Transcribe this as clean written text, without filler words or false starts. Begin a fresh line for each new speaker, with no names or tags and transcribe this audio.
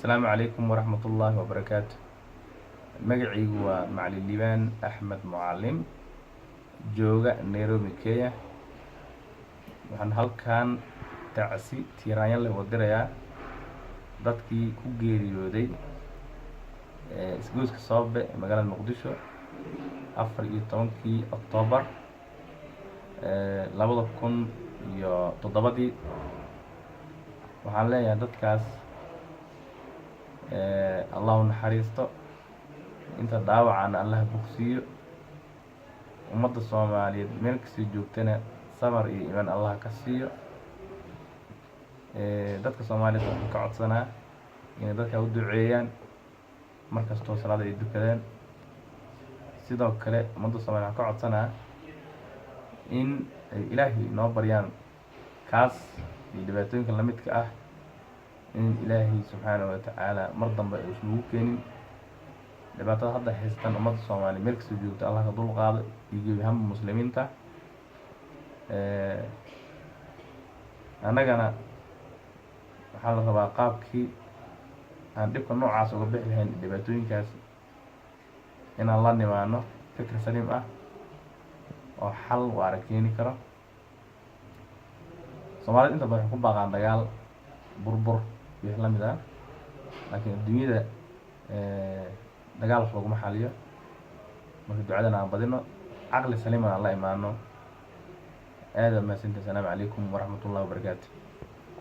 السلام عليكم ورحمة الله وبركاته. magacaygu waa Macalin Liibaan Axmed Mucallim, jooga Nairobi, Kenya. Waxaan halkaan tacsi tiiraanyo leh u dirayaa dadkii ku geeriyooday isgoyska Soobe ee magaalada Muqdisho 14 Oktoobar 2007. waxaan leeyahay dadkaas Allah u naxariisto, inta dhaawacana Allah bogsiiyo, ummadda Soomaaliyeed meel kasta joogtana sabar iyo iimaan Allah ka siiyo. dadka Soomaaliyeed waxaan ka codsanaa inay dadka u duceeyaan markastoo salaada ay dukadaan. sidoo kale ummadda Soomaaliyeed waxaan ka codsanaa in ay Ilaahay noo baryaan kaas iyo dhibaatooyinka la midka ah, in Ilaahay subxaanahu wa tacaala mar dambe isugu keenin. dhibaatada hadda haystaan ummadda Soomaaliyeed meel kasta joogta Allah ka dulqaado iyo gebi ahaanba muslimiinta. annagana waxaa la rabaa qaabkii aan dhibka noocaas uga bixi lahayn dhibaatooyinkaas inaan la nimaano fikir saliim ah oo xal waara keeni karo. Soomaalida inta badan waxay ku baaqaan dagaal, burbur iyo wax la mid ah, laakiin adduunyada dagaal wax laguma xaliyo. marka ducadana aan badino, caqli saliimana aan la imaano. aad mahadsantihiin. Assalaamu calaykum waraxmatullaahi wabarakaatuh.